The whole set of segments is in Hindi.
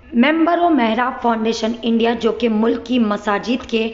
मेंबर मेहराब फाउंडेशन इंडिया, जो कि मुल्क की मसाजिद के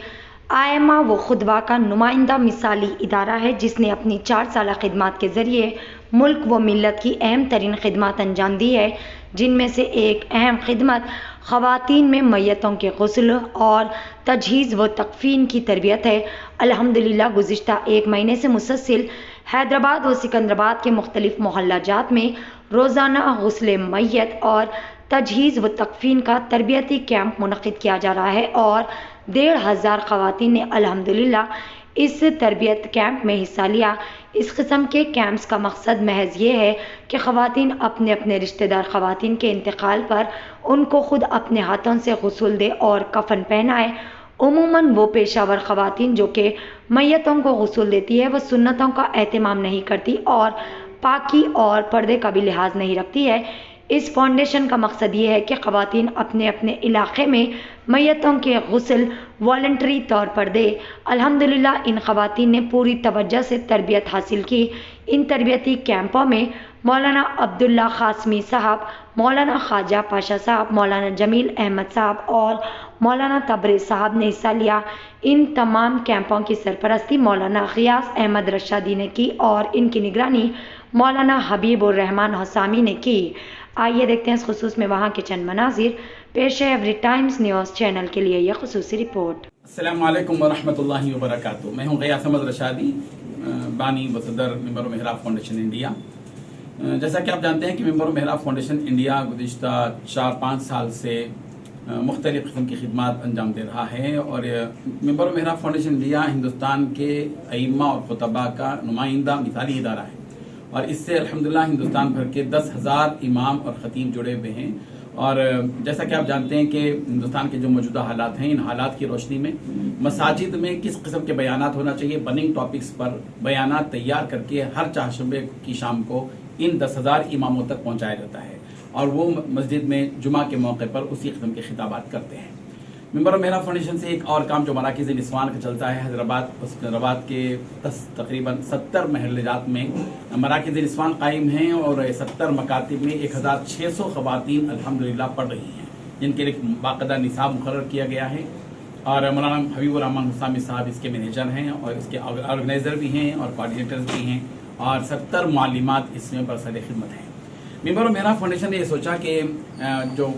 आइम्मा व खुतबा का नुमाइंदा मिसाली इदारा है, जिसने अपनी 4 साल खिदमत के ज़रिए मुल्क व मिल्लत की अहम तरीन खिदमत अंजाम दी है, जिनमें से एक अहम खिदमत ख़वातीन में मैयतों के गुस्ल और तजहीज़ व तकफ़ीन की तरबियत है। अल्हम्दुलिल्लाह गुज़िश्ता एक महीने से मुसलसिल हैदराबाद व सिकंदराबाद के मुख्तलिफ़ मोहल्ला जात में रोज़ाना गुस्ल मैयत और तजहीज़ व तकफ़ीन का तरबियती कैंप मुनक़िद किया जा रहा है और 1,500 ख़वातीन ने अल्हम्दुलिल्लाह इस तरबियत कैंप में हिस्सा लिया। इस किस्म के कैंप्स का मकसद महज ये है कि ख़वातीन अपने अपने रिश्तेदार ख़वातीन के इंतकाल पर उनको ख़ुद अपने हाथों से गुस्ल दे और कफ़न पहनाए। उमूमन वो पेशावर ख़वातीन जो कि मैयतों को गुस्ल देती है, वह सुन्नतों का एहतमाम नहीं करती और पाकी और पर्दे का भी लिहाज नहीं रखती है। इस फाउंडेशन का मकसद ये है कि ख़वातीन अपने अपने इलाक़े में मैयतों के गुस्ल वॉलंटरी तौर पर दे। अल्हम्दुलिल्लाह इन ख़वातीन ने पूरी तवज्जो से तरबियत हासिल की। इन तरबियती कैंपों में मौलाना अब्दुल्ला क़ासमी साहब, मौलाना ख्वाजा पाशा साहब, मौलाना जमील अहमद साहब और मौलाना तबरेज़ साहब ने हिस्सा लिया। इन तमाम कैंपों की सरपरस्ती मौलाना ग़ियास अहमद रशादी ने की और इनकी निगरानी मौलाना हबीबुर रहमान हसामी ने की। आइए देखते हैं इस खुसूस में वहाँ के चंद मनाजिर। पेश है एवरी टाइम्स न्यूज़ चैनल के लिए यह खुसूसी रिपोर्ट। अस्सलामु अलैकुम वरहमतुल्लाहि वबरकातुहू। मैं हूँ ग़ियास अहमद रशादी, बानी व सदर मेंबर मेहराब फाउंडेशन इंडिया। जैसा कि आप जानते हैं कि मेंबर मेहराब फाउंडेशन इंडिया गुज़िश्ता 4-5 साल से मुख्तलिफ़ किस्म की खिदमत अंजाम दे रहा है और मेंबर मेहराब फाउंडेशन इंडिया हिंदुस्तान के अइम्मा और खुतबा का नुमाइंदा मिसाली इदारा है और इससे अल्हम्दुलिल्लाह हिंदुस्तान भर के 10,000 इमाम और ख़तीब जुड़े हुए हैं। और जैसा कि आप जानते हैं कि हिंदुस्तान के जो मौजूदा हालात हैं, इन हालात की रोशनी में मसाजिद में किस किस्म के बयानात होना चाहिए, बर्निंग टॉपिक्स पर बयानात तैयार करके हर चारशंबे की शाम को इन 10,000 इमामों तक पहुँचाया जाता है और वो मस्जिद में जुमा के मौके पर उसी किस्म के खिताबात करते हैं। मेंबर मेहराब फाउंडेशन से एक और काम जो मराकिज़ निस्वान का चलता है, हैदराबाद और सिकंदराबाद के तकरीबन 70 महल्लात में मराकिज़ निस्वान कायम हैं और 70 मकातिब में 1,600 ख़वातीन अल्हम्दुलिल्लाह पढ़ रही हैं, जिनके लिए बाकायदा निसाब मुकर्रर किया गया है। और मौलाना हबीबुर रहमान हसामी साहब इसके मैनेजर हैं और इसके ऑर्गेनाइज़र भी हैं और कोऑर्डिनेटर्स भी हैं और 70 मालिमात इसमें बरसर खिदमत हैं। मेंबर मेहराब फाउंडेशन ने ये सोचा कि जो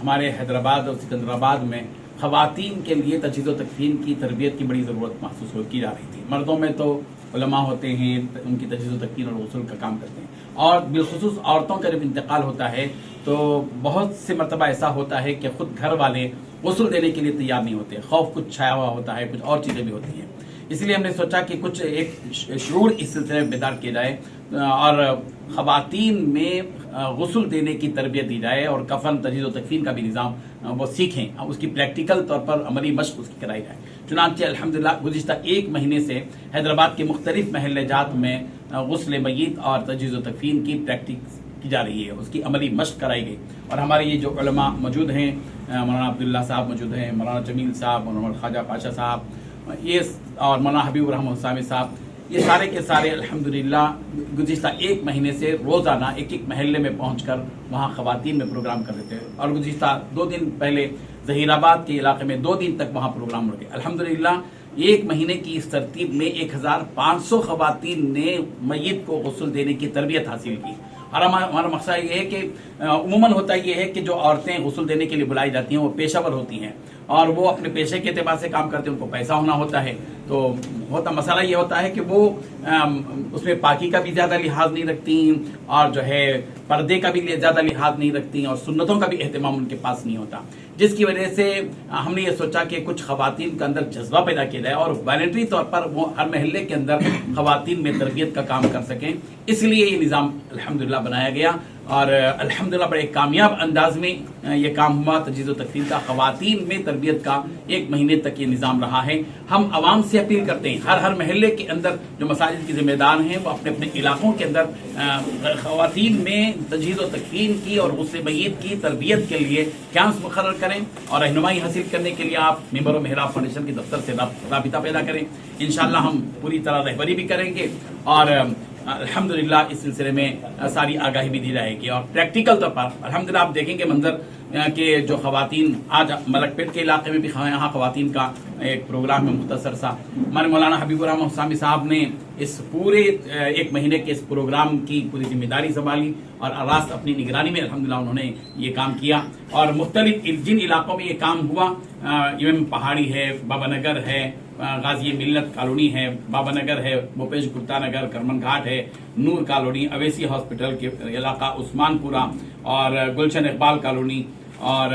हमारे हैदराबाद और सिकंदराबाद में ख़वातीन के लिए तजहीज़ व तकफ़ीन की तरबियत की बड़ी ज़रूरत महसूस की जा रही थी। मर्दों में तो उलमा होते हैं, उनकी तजहीज़ व तकफ़ीन और गुस्ल का काम करते हैं और बिलखुसूस औरतों का जब इंतकाल होता है तो बहुत से मरतबा ऐसा होता है कि खुद घर वाले गुस्ल देने के लिए तैयार नहीं होते, खौफ कुछ छाया हुआ होता है, कुछ और चीज़ें भी होती हैं। इसलिए हमने सोचा कि कुछ एक शुरूर इस सिलसिले में बेदार किया जाए और ख़वातीन में गुस्ल देने की तरबियत दी जाए और कफन तजहीज़ व तकफ़ीन का भी निज़ाम वो सीखें, उसकी प्रैक्टिकल तौर पर अमली मश्क उसकी कराई जाए। चुनांचे अल्हम्दुलिल्लाह गुज़िश्ता एक महीने से हैदराबाद के मुख्तलिफ महल्ले जात में गुस्ल मय्यत और तजहीज़ व तकफ़ीन की प्रैक्टिस की जा रही है, उसकी अमली मश्क कराई गई। और हमारे ये जो उलमा मौजूद हैं, मौलाना अब्दुल्ला साहब मौजूद हैं, मौलाना जमील साहब, मौलाना ख्वाजा पाशा साहब, ये और मौलाना हबीबुर रहमान हसामी साहब, ये सारे के सारे अल्हम्दुलिल्लाह गुज़िश्ता एक महीने से रोज़ाना एक एक महल्ले में पहुंचकर वहां ख़वातीन में प्रोग्राम कर रहे थे और गुज़िश्ता 2 दिन पहले ज़हीराबाद के इलाके में 2 दिन तक वहां प्रोग्राम रखे। अल्हम्दुलिल्लाह एक महीने की इस तरतीब में 1,500 ख़वातीन ने मय्यत को गुस्ल देने की तरबियत हासिल की। और हमारा मकसद ये है कि उमूमन होता ये है कि जो औरतें गुस्ल देने के लिए बुलाई जाती हैं वो पेशावर होती हैं और वो अपने पेशे के एतबार से काम करते हैं, उनको पैसा होना होता है। तो मसला ये होता है कि वो उसमें पाकी का भी ज़्यादा लिहाज नहीं रखती और जो है पर्दे का भी ज़्यादा लिहाज नहीं रखती और सुन्नतों का भी एहतमाम उनके पास नहीं होता, जिसकी वजह से हमने ये सोचा कि कुछ ख़वातीन के अंदर जज्बा पैदा किया जाए और वॉलंटरी तौर पर वो हर महल्ले के अंदर ख़वातीन में तरबियत का काम कर सकें। इसलिए ये निज़ाम अल्हम्दुलिल्लाह बनाया गया और अल्हम्दुलिल्लाह बड़े कामयाब अंदाज में ये काम हुआ। तजहीज़ व तकफ़ीन का ख़वातीन में तरबियत का 1 महीने तक ये निज़ाम रहा है। हम आवाम से अपील करते हैं, हर महल्ले के अंदर जो मसाजिद के ज़िम्मेदार हैं वो अपने अपने इलाकों के अंदर ख़वातीन में तजहीज़ व तकफ़ीन की और गुस्ल मय्यत की तरबियत के लिए कैंप्स मुकर्रर करें और रहनुमाई हासिल करने के लिए आप मेंबर मेहराब फाउंडेशन के दफ्तर से राबिता पैदा करें। इंशाअल्लाह हम पूरी तरह रहबरी भी करेंगे और अल्हम्दुलिल्लाह इस सिलसिले में सारी आगाही भी दी जाएगी और प्रैक्टिकल तौर पर अल्हम्दुलिल्लाह आप देखेंगे मंजर के जो खवातीन आज मलकपेट के इलाके में भी यहाँ खवातीन का एक प्रोग्राम है मुख्तसर सा। हमारे मौलाना हबीबुर रहमान हुसामी साहब ने इस पूरे एक महीने के इस प्रोग्राम की पूरी जिम्मेदारी संभाली और रास्त अपनी निगरानी में अल्हम्दुलिल्लाह उन्होंने ये काम किया। और मुख्तलिफ जिन इलाकों में ये काम हुआ, इमाम पहाड़ी है, बाबा नगर है, गाजी मिल्लत कॉलोनी है, बाबा नगर है, भूपेश गुप्ता नगर, करमन घाट है, नूर कॉलोनी, अवैसी हॉस्पिटल के इलाका, उस्मानपुरा और गुलशन इकबाल कॉलोनी और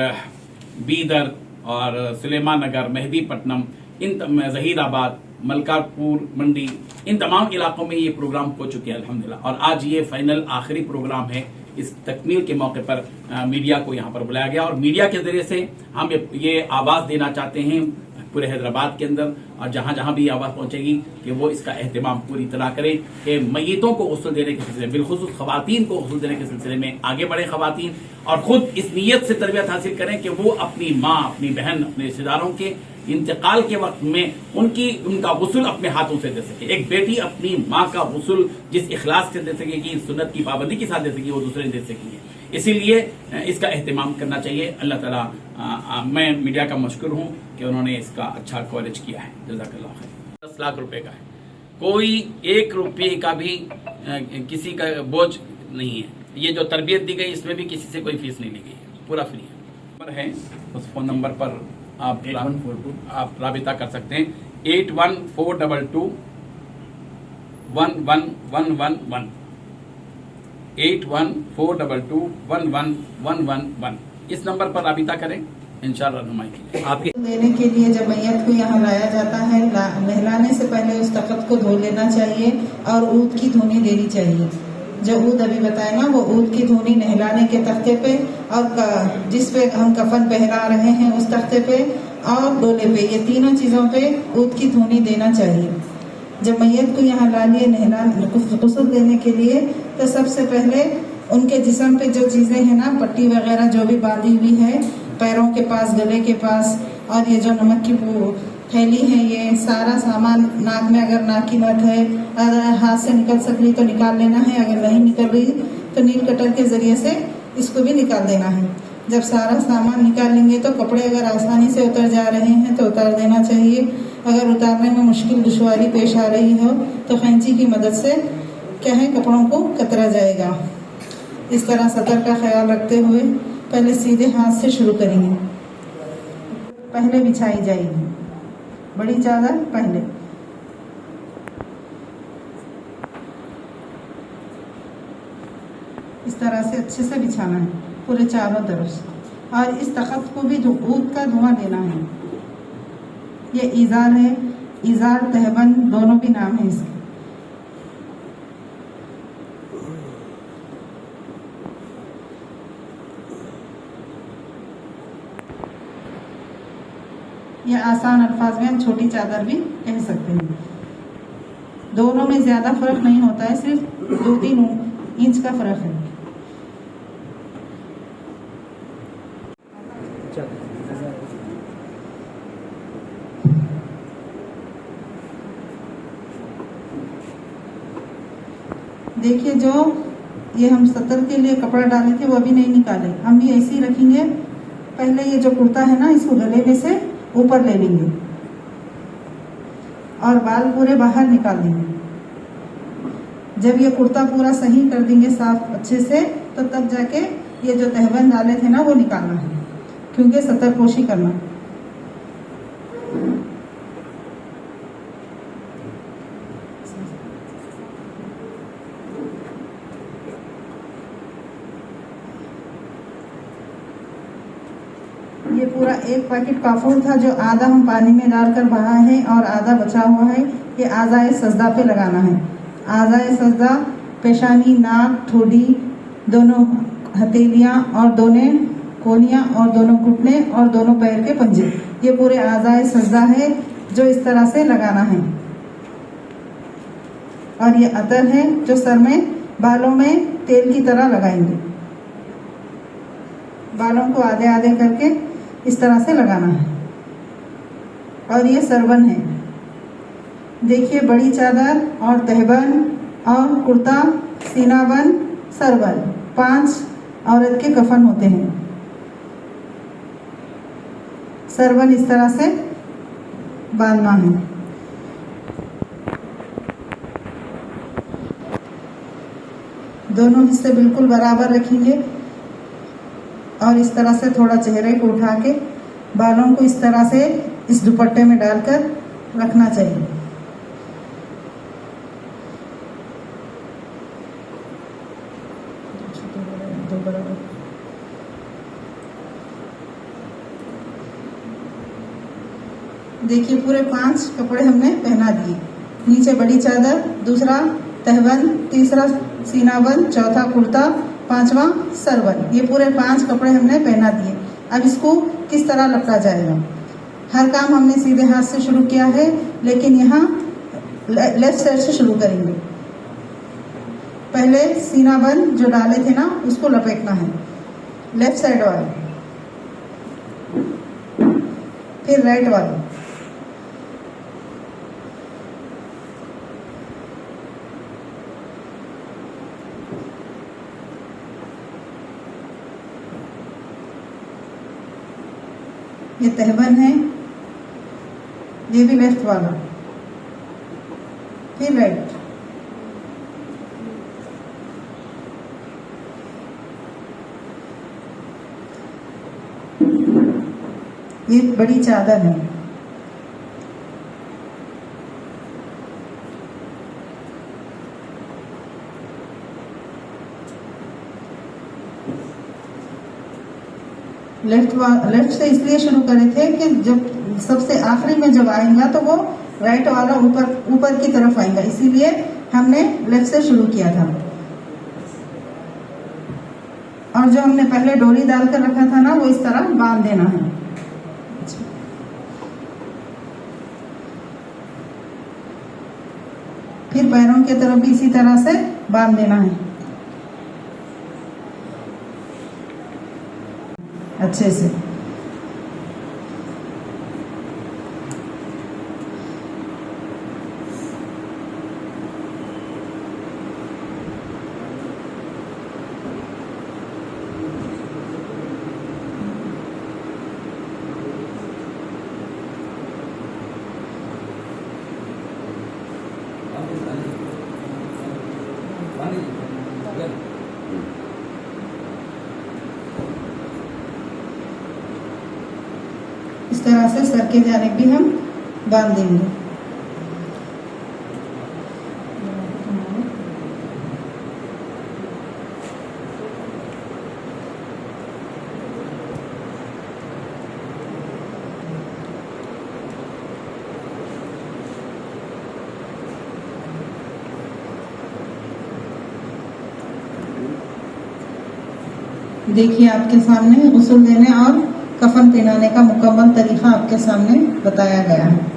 बीदर और सुलेमान नगर, मेहदीपट्टनम, इन जहीराबाद, मलकापुर मंडी, इन तमाम इलाकों में ये प्रोग्राम हो चुके हैं अल्हम्दुलिल्लाह। और आज ये फाइनल आखिरी प्रोग्राम है। इस तकमील के मौके पर मीडिया को यहाँ पर बुलाया गया और मीडिया के जरिए से हम ये आवाज देना चाहते हैं पूरे हैदराबाद के अंदर और जहां जहां भी आवाज पहुंचेगी कि वो इसका एहतमाम पूरी तरह करें कि मय्यतों को गुस्ल देने के सिलसिले में, बिलखुसूस खवातीन को गुस्ल देने के सिलसिले में आगे बढ़े खवातीन और खुद इस नीयत से तरबियत हासिल करें कि वो अपनी माँ, अपनी बहन, अपने रिश्तेदारों के इंतकाल के वक्त में उनका गुस्ल अपने हाथों से दे सके। एक बेटी अपनी माँ का गुस्ल जिस इखलास से दे सकेगी, सुन्नत की पाबंदी के साथ दे सकेगी, वो दूसरे दे सकेंगे। इसीलिए इसका एहतमाम करना चाहिए। अल्लाह ताला, मैं मीडिया का मशकूर हूँ कि उन्होंने इसका अच्छा कवरेज किया है। जज़ाकल्लाह खैर। 10 लाख रुपए का है, कोई 1 रुपये का भी किसी का बोझ नहीं है। ये जो तरबियत दी गई इसमें भी किसी से कोई फीस नहीं ली गई है, पूरा फ्री है। नंबर है, उस फोन नंबर पर आप राबिता कर सकते हैं। 8142 11111 8142 11111 इस नंबर पर राबिता करें, इंशाअल्लाह रहनुमाई की आपके देने के लिए जब मैयत को यहाँ लाया जाता है, नहलाने से पहले उस तख्त को धो लेना चाहिए और ऊद की धुनी देनी चाहिए। जो ऊद अभी बताए ना, वो ऊद की धुनी नहलाने के तख्ते पे और जिस पे हम कफन पहना रहे हैं उस तख्ते पे और डोले पे, ये तीनों चीजों पे ऊद की धुनी देना चाहिए। जब मैयत को यहाँ ला लिए गुस्ल देने के लिए, तो सबसे पहले उनके जिस्म पे जो चीजें हैं ना, पट्टी वगैरह जो भी बांधी हुई है पैरों के पास, गले के पास, और ये जो नमक की थैली है, ये सारा सामान, नाक में अगर नाक की नट है, अगर हाथ से निकल सक रही तो निकाल लेना है, अगर नहीं निकल रही तो नील कटर के जरिए से इसको भी निकाल देना है। जब सारा सामान निकाल लेंगे तो कपड़े अगर आसानी से उतर जा रहे हैं तो उतार देना चाहिए। अगर उतारने में मुश्किल दुश्वारी पेश आ रही हो तो कैंची की मदद से क्या है, कपड़ों को कतरा जाएगा। इस तरह सतर का ख्याल रखते हुए पहले सीधे हाथ से शुरू करेंगे। पहले बिछाई जाएगी बड़ी चादर, पहले इस तरह से अच्छे से बिछाना है पूरे चारों तरफ से। और इस तख्त को भी ऊद का धुआं देना है। ये इजार है, इजार तहबंद दोनों भी नाम है इसके। ये आसान अल्फाज में हम छोटी चादर भी कह सकते हैं। दोनों में ज्यादा फर्क नहीं होता है, सिर्फ 2-3 इंच का फर्क है। देखिए, जो ये हम सतर के लिए कपड़ा डाले थे वो अभी नहीं निकाले, हम भी ऐसे ही रखेंगे। पहले ये जो कुर्ता है ना, इसको गले में से ऊपर ले लेंगे और बाल पूरे बाहर निकाल देंगे। जब ये कुर्ता पूरा सही कर देंगे साफ अच्छे से, तो तब जाके ये जो तहबंद डाले थे ना वो निकालना है, क्योंकि सतरपोशी करना। ये पूरा 1 पैकेट काफूर था, जो आधा हम पानी में डालकर बहा है और आधा बचा हुआ है। ये आज़ाए सजदा पे लगाना है। आज़ाए सजदा पेशानी, नाक, ठोडी, दोनों हथेलियाँ और दोनों कोहनियाँ और दोनों घुटने और दोनों पैर के पंजे, ये पूरे आज़ाए सजदा है जो इस तरह से लगाना है। और ये अतर है जो सर में, बालों में तेल की तरह लगाएंगे। बालों को आधे आधे करके इस तरह से लगाना है। और ये सरबन है। देखिए, बड़ी चादर और तहबंद और कुर्ता, सीनाबंद, सरबन, 5 औरत के कफन होते हैं। सरवन इस तरह से बांधना है। दोनों हिस्से बिल्कुल बराबर रखेंगे और इस तरह से थोड़ा चेहरे को उठा के बालों को इस तरह से इस दुपट्टे में डालकर रखना चाहिए। देखिए पूरे 5 कपड़े हमने पहना दिए। नीचे बड़ी चादर, दूसरा तहबंद, तीसरा सीनाबंद, चौथा कुर्ता, 5वां सरवन। ये पूरे 5 कपड़े हमने पहना दिए। अब इसको किस तरह लपटा जाएगा। हर काम हमने सीधे हाथ से शुरू किया है, लेकिन यहाँ लेफ्ट साइड से शुरू करेंगे। पहले सीनाबंद जो डाले थे ना, उसको लपेटना है, लेफ्ट साइड वाला, फिर राइट वाला, ये तहबंद है, ये भी लेफ्ट वाला, फिर राइट, ये बड़ी चादर है, लेफ्ट से इसलिए शुरू करे थे कि जब सबसे आखिरी में जब आएगा तो वो राइट वाला ऊपर की तरफ आएगा, इसीलिए हमने लेफ्ट से शुरू किया था। और जो हमने पहले डोरी डालकर रखा था ना, वो इस तरह बांध देना है। फिर पैरों की तरफ भी इसी तरह से बांध देना है अच्छे से। इस तरह से सर के जाने भी हम बांध देंगे। देखिए आपके सामने गुस्ल देने और कफन पहनाने का मुकम्मल तरीका आपके सामने बताया गया है।